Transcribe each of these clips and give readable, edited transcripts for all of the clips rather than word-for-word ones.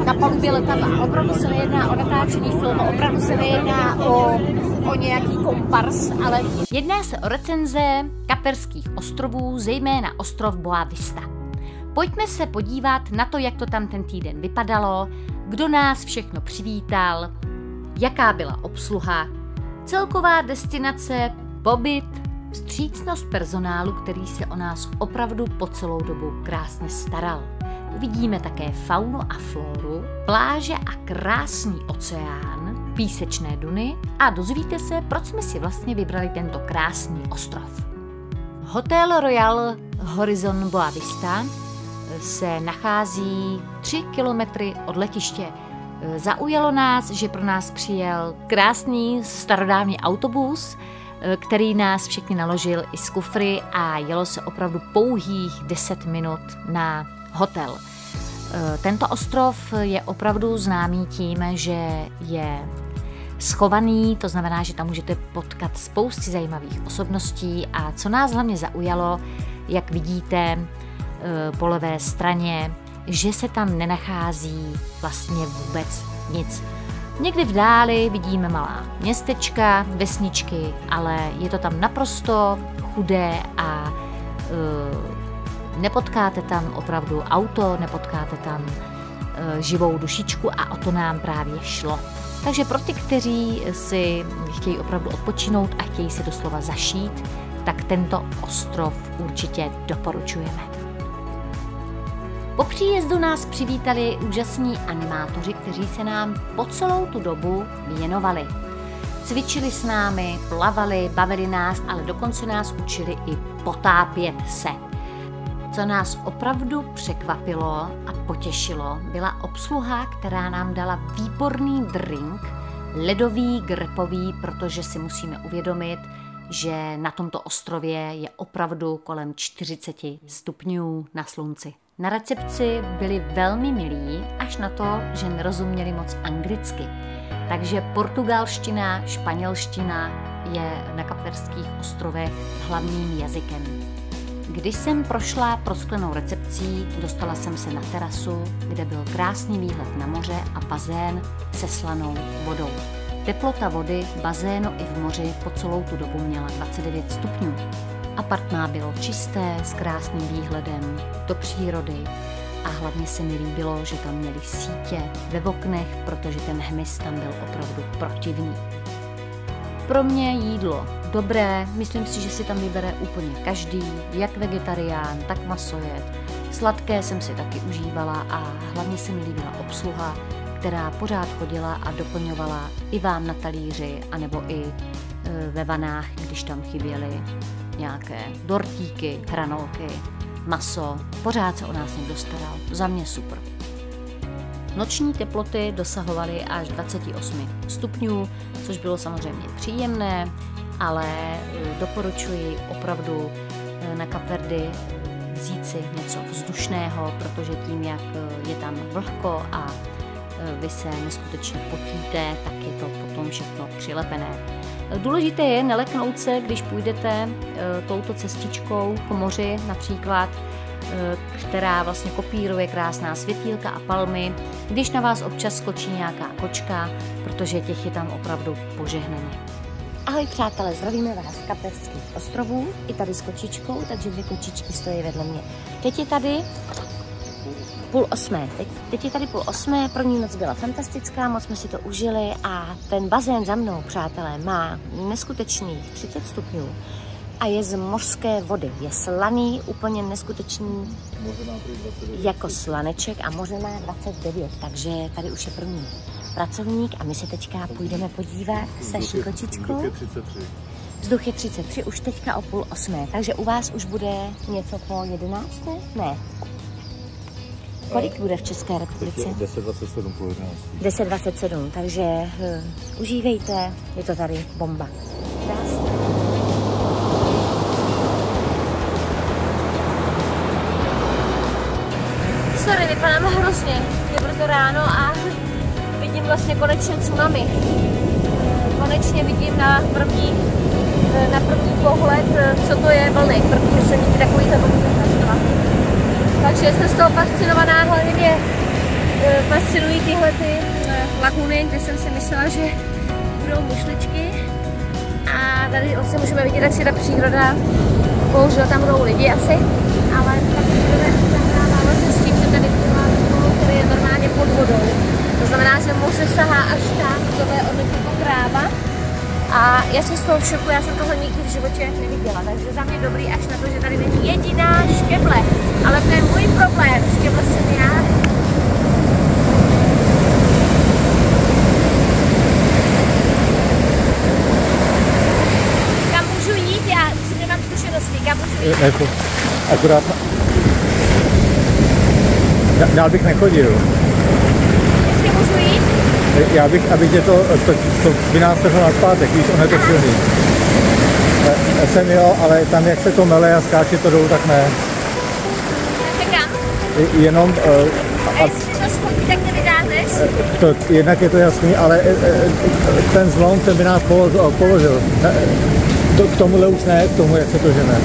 na palubě letadla. Opravdu se nejedná o natáčený film, opravdu se nejedná o nějaký kompars, ale jedná se o recenze Kapverských ostrovů, zejména ostrov Boa Vista. Pojďme se podívat na to, jak to tam ten týden vypadalo, kdo nás všechno přivítal, jaká byla obsluha, celková destinace, pobyt, vstřícnost personálu, který se o nás opravdu po celou dobu krásně staral. Uvidíme také faunu a floru, pláže a krásný oceán, písečné duny a dozvíte se, proč jsme si vlastně vybrali tento krásný ostrov. Hotel Royal Horizon Boa Vista se nachází 3 kilometry od letiště. Zaujalo nás, že pro nás přijel krásný starodávný autobus, který nás všechny naložil i z kufry a jelo se opravdu pouhých 10 minut na hotel. Tento ostrov je opravdu známý tím, že je schovaný, to znamená, že tam můžete potkat spousty zajímavých osobností a co nás hlavně zaujalo, jak vidíte po levé straně, že se tam nenachází vlastně vůbec nic. Někdy v dáli vidíme malá městečka, vesničky, ale je to tam naprosto chudé a nepotkáte tam opravdu auto, nepotkáte tam živou dušičku a o to nám právě šlo. Takže pro ty, kteří si chtějí opravdu odpočinout a chtějí si doslova zašít, tak tento ostrov určitě doporučujeme. Po příjezdu nás přivítali úžasní animátoři, kteří se nám po celou tu dobu věnovali. Cvičili s námi, plavali, bavili nás, ale dokonce nás učili i potápět se. Co nás opravdu překvapilo a potěšilo, byla obsluha, která nám dala výborný drink, ledový, grpový, protože si musíme uvědomit, že na tomto ostrově je opravdu kolem 40 stupňů na slunci. Na recepci byli velmi milí, až na to, že nerozuměli moc anglicky. Takže portugalština, španělština je na Kapverských ostrovech hlavním jazykem. Když jsem prošla prosklenou recepcí, dostala jsem se na terasu, kde byl krásný výhled na moře a bazén se slanou vodou. Teplota vody v bazénu i v moři po celou tu dobu měla 29 stupňů. Apartmá bylo čisté, s krásným výhledem do přírody a hlavně se mi líbilo, že tam měli sítě ve oknech, protože ten hmyz tam byl opravdu protivný. Pro mě jídlo dobré, myslím si, že si tam vybere úplně každý, jak vegetarián, tak masojed. Sladké jsem si taky užívala a hlavně se mi líbila obsluha, která pořád chodila a doplňovala i vám na talíři, anebo i ve vanách, když tam chyběly nějaké dortíky, hranolky, maso. Pořád se o nás někdo staral. Za mě super. Noční teploty dosahovaly až 28 stupňů, což bylo samozřejmě příjemné, ale doporučuji opravdu na Kapverdy vzít si něco vzdušného, protože tím, jak je tam vlhko a vy se neskutečně potíte, tak je to potom všechno přilepené. Důležité je neleknout se, když půjdete touto cestičkou k moři například, která vlastně kopíruje krásná světýlka a palmy, když na vás občas skočí nějaká kočka, protože těch je tam opravdu požehnaně. Ahoj přátelé, zdravíme vás z Kapverských ostrovů, i tady s kočičkou, takže 2 kočičky stojí vedle mě. Teď je tady 7:30. Teď je tady 7:30, první noc byla fantastická, moc jsme si to užili a ten bazén za mnou, přátelé, má neskutečných 30 stupňů a je z mořské vody. Je slaný, úplně neskutečný, jako slaneček a moře má 29, takže tady už je první pracovník a my se teďka půjdeme podívat s naší kočičkou. Vzduch je 33, už teďka o 7:30, takže u vás už bude něco po 11? Ne. Kolik bude v České republice? 10:27 po 11. 10:27, takže užívejte, je to tady bomba. Krásný. Sorry, vypadáme hrozně, je brzo ráno a vidím vlastně konečně tsunami. Konečně vidím na první pohled, co to je vlny, protože jsem nikdy takový vlny nezažila. Takže jsem z toho fascinovaná, hlavně mě fascinují tyhle laguny, kde jsem si myslela, že budou mušličky. A tady vlastně můžeme vidět, jak si ta příroda, bohužel tam budou lidi asi, ale ta příroda zahrává vlastně s tím, že tady byla kolo, který je normálně pod vodou. To znamená, že moře sahá až tam, tohle je odlišná kráva. A já jsem z toho v šoku, já jsem tohle nikdy v životě neviděla, takže za mě dobrý až na to, že tady není jediná škeble. Ale to je můj problém, škeble jsem já. Kam můžu jít? Já si nemám zkušenosti, kam můžu jít? Jako, akorát dál bych nechodil. Ještě můžu jít? Já bych, aby tě to by nás trhlo na zpátek, víš, ono je to silný. Já jsem jo, ale tam jak se to mele a skáče to dolů, tak ne. Takže kam? Jenom... A jestli to schodí, tak mě vydáhneš? Jednak je to jasný, ale ten zlom, ten by nás položil. K tomuhle už ne, k tomu, jak se to žene.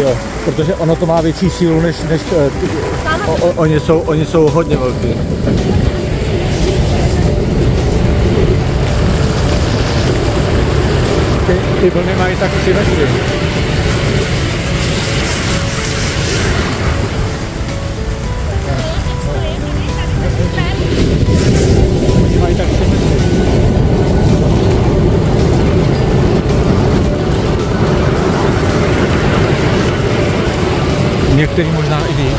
Jo, protože ono to má větší sílu, než oni jsou hodně velký. Ty vlny mají tak 3 metry. Oni mají tak 3 metry. Některý možná i víc.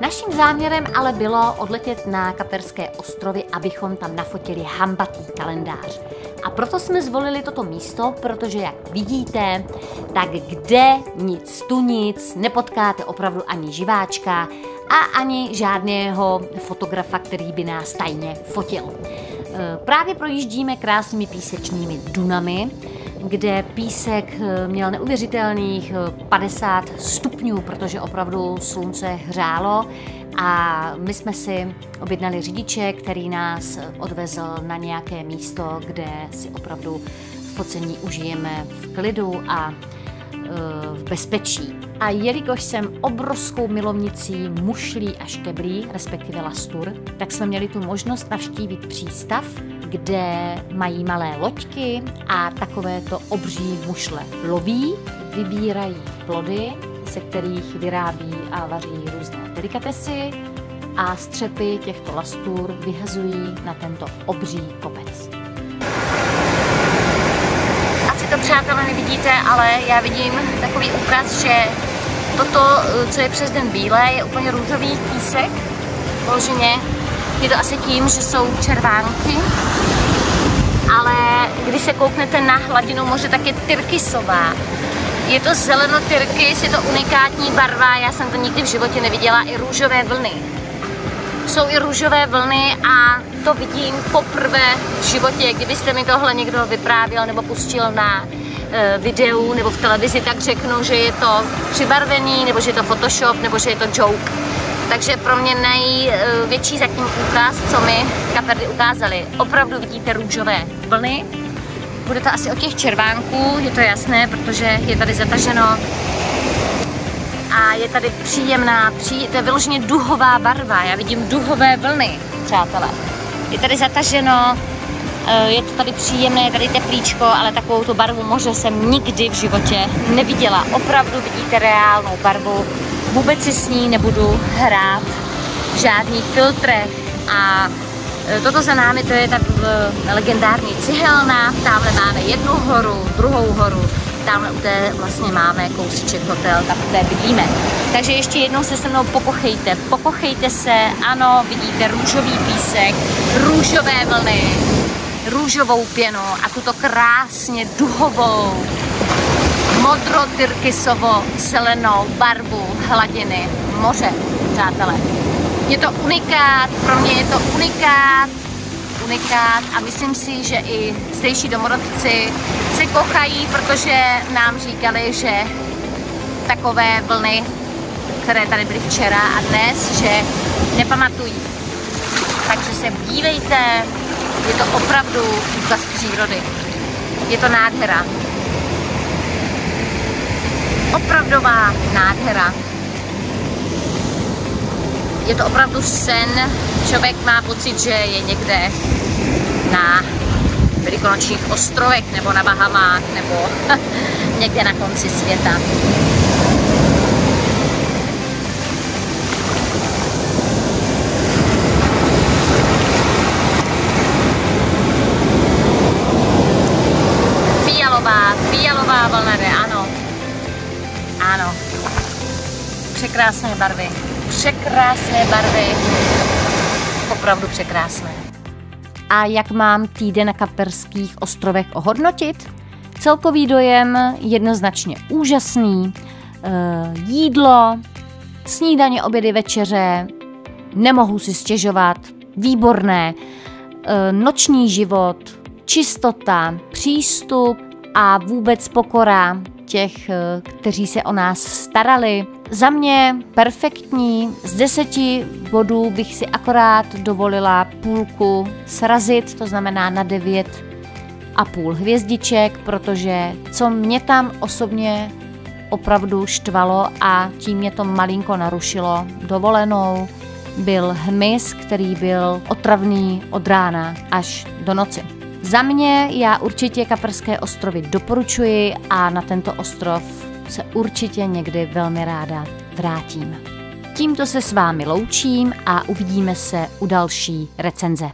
Naším záměrem ale bylo odletět na Kaperské ostrovy, abychom tam nafotili hambatý kalendář. A proto jsme zvolili toto místo, protože jak vidíte, tak kde nic tu nic, nepotkáte opravdu ani živáčka a ani žádného fotografa, který by nás tajně fotil. Právě projíždíme krásnými písečnými dunami, kde písek měl neuvěřitelných 50 stupňů, protože opravdu slunce hřálo a my jsme si objednali řidiče, který nás odvezl na nějaké místo, kde si opravdu focení užijeme v klidu a v bezpečí. A jelikož jsem obrovskou milovnicí mušlí a škeblí, respektive lastur, tak jsme měli tu možnost navštívit přístav, kde mají malé loďky a takovéto obří mušle loví, vybírají plody, ze kterých vyrábí a vaří různé delikatesy a střepy těchto lastur vyhazují na tento obří kopec. Asi to, přátelé, nevidíte, ale já vidím takový úkaz, že toto, co je přes den bílé, je úplně růžový písek. Položeně je to asi tím, že jsou červánky, ale když se kouknete na hladinu moře, tak je tyrkysová. Je to zelenotyrkys, je to unikátní barva, já jsem to nikdy v životě neviděla, i růžové vlny. Jsou i růžové vlny a to vidím poprvé v životě. Kdybyste mi tohle někdo vyprávěl nebo pustil na videu nebo v televizi, tak řeknu, že je to přibarvený, nebo že je to Photoshop, nebo že je to joke. Takže pro mě největší zatím úkaz, co mi Kapverdy ukázali. Opravdu vidíte růžové vlny, bude to asi od těch červánků, je to jasné, protože je tady zataženo a je tady příjemná, to je vyloženě duhová barva, já vidím duhové vlny, přátelé. Je tady zataženo, je to tady příjemné, je tady teplíčko, ale takovou tu barvu moře jsem nikdy v životě neviděla. Opravdu vidíte reálnou barvu, vůbec si s ní nebudu hrát v žádných filtrech. A toto za námi, to je ta legendární cihelna, tamhle máme jednu horu, druhou horu, tamhle u té vlastně máme kousíček hotel, tam u té bydlíme. Takže ještě jednou se mnou pokochejte se, ano, vidíte růžový písek, růžové vlny, růžovou pěnu a tuto krásně duhovou, modro-tyrkysovo-zelenou barvu hladiny moře, přátelé. Je to unikát, pro mě je to unikát a myslím si, že i zdejší domorodci se kochají, protože nám říkali, že takové vlny, které tady byly včera a dnes, že nepamatují. Takže se dívejte, je to opravdu úkaz přírody. Je to nádhera. Opravdová nádhera. Je to opravdu sen. Člověk má pocit, že je někde na Velikonočních ostrovech nebo na Bahamách nebo někde na konci světa. Fialová vlna jde, ano. Ano. Překrásné barvy. Překrásné barvy. Opravdu překrásné. A jak mám týden na Kaperských ostrovech ohodnotit? Celkový dojem jednoznačně úžasný. Jídlo, snídaně, obědy, večeře, nemohu si stěžovat, výborné. Noční život, čistota, přístup a vůbec pokora těch, kteří se o nás starali. Za mě perfektní, z 10 bodů bych si akorát dovolila půlku srazit, to znamená na 9,5 hvězdiček, protože co mě tam osobně opravdu štvalo a tím mě to malinko narušilo dovolenou, byl hmyz, který byl otravný od rána až do noci. Za mě já určitě Kaperské ostrovy doporučuji a na tento ostrov se určitě někdy velmi ráda vrátím. Tímto se s vámi loučím a uvidíme se u další recenze.